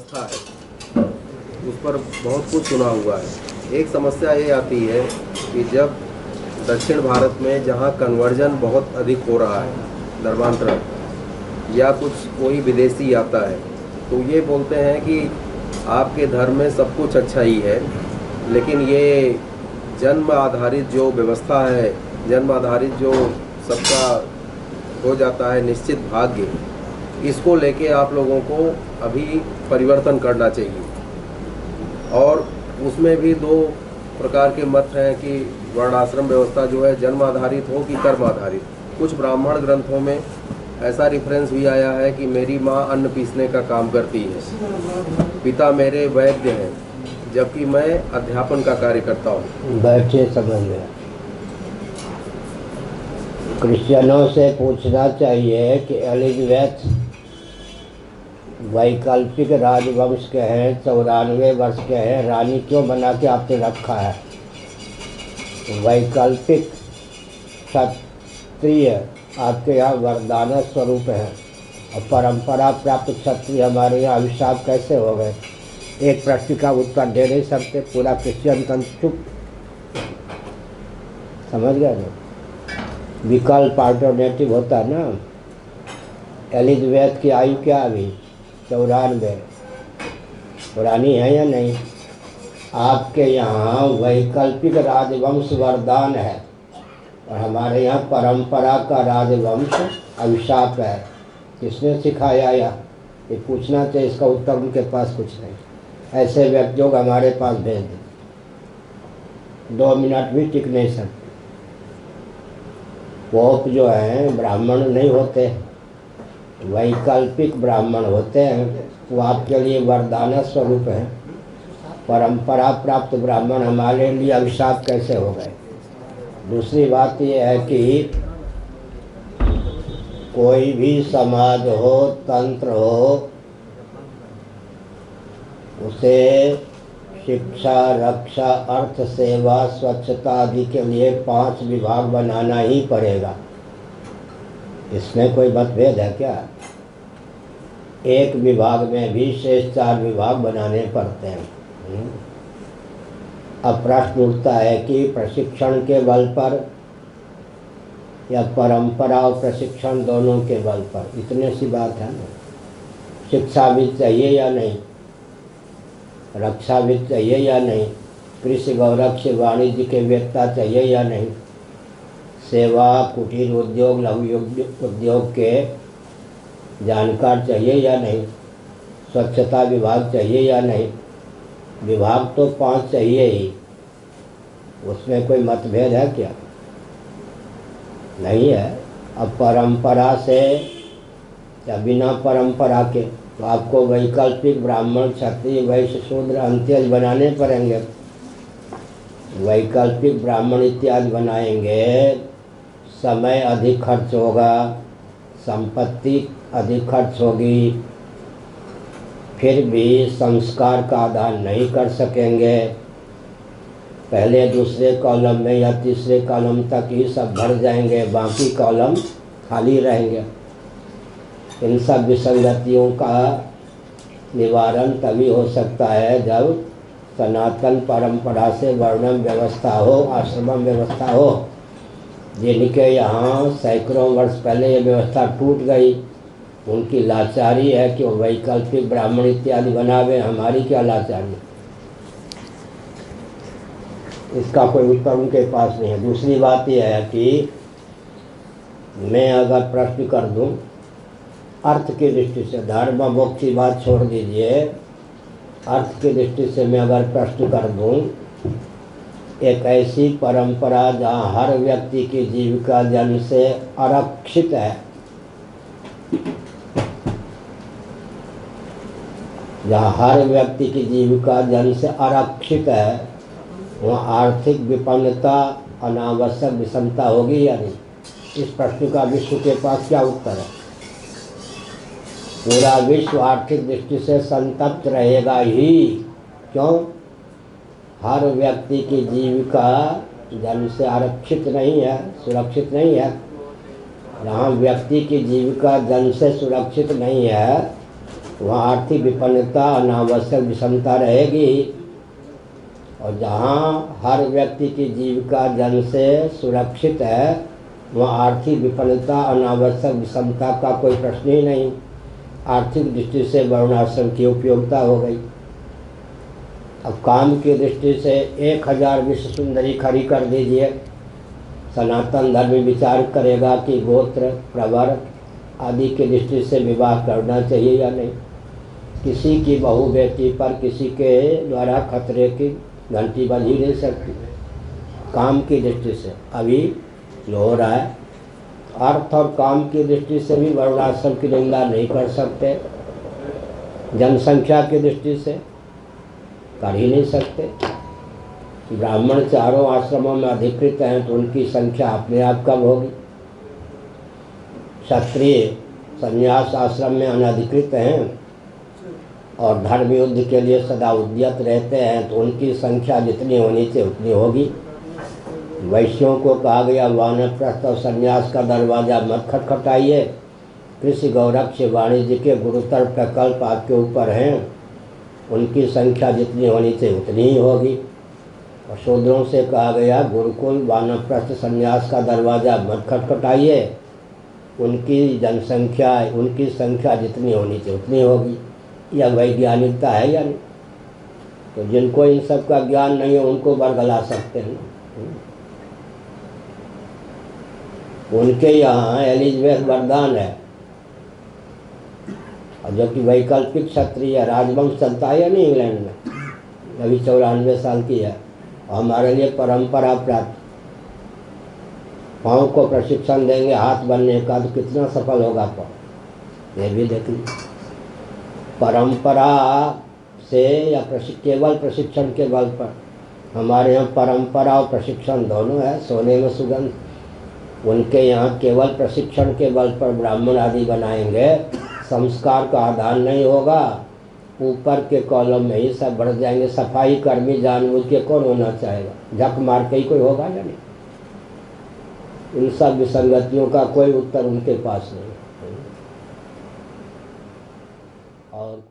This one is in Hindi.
व्यवस्था है उस पर बहुत कुछ सुना हुआ है। एक समस्या ये आती है कि जब दक्षिण भारत में जहाँ कन्वर्जन बहुत अधिक हो रहा है, धर्मांतरण, या कुछ कोई विदेशी आता है तो ये बोलते हैं कि आपके धर्म में सब कुछ अच्छा ही है, लेकिन ये जन्म आधारित जो व्यवस्था है, जन्म आधारित जो सबका हो जाता है निश्चित भाग्य, इसको लेके आप लोगों को अभी परिवर्तन करना चाहिए। और उसमें भी दो प्रकार के मत हैं कि वर्णाश्रम व्यवस्था जो है जन्म आधारित हो कि कर्म आधारित। कुछ ब्राह्मण ग्रंथों में ऐसा रेफरेंस भी आया है कि मेरी माँ अन्न पीसने का काम करती है, पिता मेरे वैद्य हैं, जबकि मैं अध्यापन का कार्य करता हूँ। बैठे समझ में। क्रिश्चियनों से पूछना चाहिए कि एलिज़ाबेथ वैकल्पिक राजवंश के हैं, 94 वर्ष के हैं, रानी क्यों बना के आपने रखा है? वैकल्पिक क्षत्रिय आपके यहाँ वरदान स्वरूप है और परंपरा प्राप्त क्षत्रिय हमारे यहाँ अभिशाप कैसे हो गए? एक प्रश्न का उत्तर दे नहीं सकते, पूरा क्रिश्चियन तंत्र चुप। समझ गए ना? विकल्प अल्टरनेटिव होता है ना। एलिज़ाबेथ की आयु क्या अभी? 94। पुरानी है या नहीं? आपके यहाँ वैकल्पिक राजवंश वरदान है और हमारे यहाँ परंपरा का राजवंश अभिशाप है। किसने सिखाया? ये पूछना चाहिए, इसका उत्तर उनके पास कुछ नहीं। ऐसे व्यक्तियों को हमारे पास भेज दें, 2 मिनट भी टिक नहीं सकते। पोप जो हैं ब्राह्मण नहीं होते, वैकल्पिक ब्राह्मण होते हैं, वो आपके लिए वरदान स्वरूप है। परंपरा प्राप्त ब्राह्मण हमारे लिए अभिशाप कैसे हो गए? दूसरी बात यह है कि कोई भी समाज हो, तंत्र हो, उसे शिक्षा, रक्षा, अर्थ सेवा, स्वच्छता आदि के लिए 5 विभाग बनाना ही पड़ेगा। इसमें कोई मतभेद है क्या? एक विभाग में भी शेष 4 विभाग बनाने पड़ते हैं। अब प्रश्न उठता है कि प्रशिक्षण के बल पर या परंपरा और प्रशिक्षण दोनों के बल पर? इतने सी बात है ना। शिक्षा भी चाहिए या नहीं? रक्षा भी चाहिए या नहीं? कृषि गौरक्ष वाणिज्य के वेत्ता चाहिए या नहीं? सेवा, कुटीर उद्योग, लघु उद्योग के जानकार चाहिए या नहीं? स्वच्छता विभाग चाहिए या नहीं? विभाग तो 5 चाहिए ही, उसमें कोई मतभेद है क्या? नहीं है। अब परंपरा से या बिना परंपरा के तो आपको वैकल्पिक ब्राह्मण, क्षत्रिय, वैश्य, शूद्र, अंत्यज बनाने पड़ेंगे। वैकल्पिक ब्राह्मण इत्यादि बनाएंगे, समय अधिक खर्च होगा, संपत्ति अधिक खर्च होगी, फिर भी संस्कार का आधार नहीं कर सकेंगे। पहले दूसरे कॉलम में या तीसरे कॉलम तक ही सब भर जाएंगे, बाकी कॉलम खाली रहेंगे। इन सब विसंगतियों का निवारण तभी हो सकता है जब सनातन परंपरा से वर्णम व्यवस्था हो, आश्रम व्यवस्था हो। जिनके यहाँ सैकड़ों वर्ष पहले ये व्यवस्था टूट गई, उनकी लाचारी है कि वो वैकल्पिक ब्राह्मण इत्यादि बनावे। हमारी क्या लाचारी? इसका कोई उत्तर उनके पास नहीं है। दूसरी बात यह है कि मैं अगर प्रश्न कर दूं अर्थ की दृष्टि से, धर्म मोक्ष की बात छोड़ दीजिए, अर्थ की दृष्टि से मैं अगर प्रश्न कर दूं, एक ऐसी परंपरा जहाँ हर व्यक्ति की जीविका जन्म से आरक्षित है, जहाँ हर व्यक्ति की जीविका जन्म से आरक्षित है, वहाँ आर्थिक विपन्नता, अनावश्यक विषमता होगी या नहीं? इस प्रश्न का विश्व के पास क्या उत्तर है? पूरा विश्व आर्थिक दृष्टि से संतप्त रहेगा ही। क्यों? हर व्यक्ति की जीविका जन्म से आरक्षित नहीं है, सुरक्षित नहीं है। जहाँ व्यक्ति की जीविका जन्म से सुरक्षित नहीं है, वहाँ आर्थिक विपन्नता, अनावश्यक विषमता रहेगी। और जहाँ हर व्यक्ति की जीविका जल से सुरक्षित है, वहाँ आर्थिक विपन्नता, अनावश्यक विषमता का कोई प्रश्न ही नहीं। आर्थिक दृष्टि से वर्णाश्रम की उपयोगिता हो गई। अब काम की दृष्टि से 1000 विश्व सुंदरी खड़ी कर दीजिए। सनातन धर्म विचार करेगा कि गोत्र, प्रवर आदि की दृष्टि से विवाह करना चाहिए या नहीं। किसी की बहू बेटी पर किसी के द्वारा खतरे की घंटी बज ही नहीं सकती। काम की दृष्टि से अभी जो हो रहा है, अर्थ और काम की दृष्टि से भी वर्णाश्रम की निंदा नहीं कर सकते। जनसंख्या की दृष्टि से कर ही नहीं सकते। ब्राह्मण चारों आश्रमों में अधिकृत हैं तो उनकी संख्या अपने आप कम होगी। क्षत्रिय संन्यास आश्रम में अनधिकृत हैं और धर्म युद्ध के लिए सदा उद्यत रहते हैं तो उनकी संख्या जितनी होनी चाहिए उतनी होगी। वैश्यों को कहा गया वानप्रस्थ और संन्यास का दरवाज़ा मत खटखटाइए। कृषि, गौरक्ष, वाणिज्य के गुरुतर प्रकल्प आपके ऊपर हैं, उनकी संख्या जितनी होनी चाहिए उतनी ही होगी। और शूद्रों से कहा गया गुरुकुल, वानप्रस्थ, संन्यास का दरवाज़ा मत खटखटाइए, उनकी जनसंख्या, उनकी संख्या जितनी होनी चाहिए उतनी होगी। यह वैज्ञानिकता है या नहीं? तो जिनको इन सब का ज्ञान नहीं है उनको बरगला सकते हैं। उनके यहाँ एलिजबेथ वरदान है, और जो कि वैकल्पिक क्षत्रिय राजवंश चलता है या नहीं इंग्लैंड में, अभी 94 साल की है। हमारे लिए परंपरा प्राप्त। पाँव को प्रशिक्षण देंगे हाथ बनने का तो कितना सफल होगा पाँव, ये भी देख लीजिए। परंपरा से या केवल प्रशिक्षण के बल पर, हमारे यहाँ परंपरा और प्रशिक्षण दोनों है, सोने में सुगंध। उनके यहाँ केवल प्रशिक्षण के बल पर ब्राह्मण आदि बनाएंगे, संस्कार का आधार नहीं होगा, ऊपर के कॉलम में ही सब बढ़ जाएंगे। सफाई कर्मी जानबूझ के कौन होना चाहेगा? झक मार के ही कोई होगा या नहीं? इन सब विसंगतियों का कोई उत्तर उनके पास नहीं। और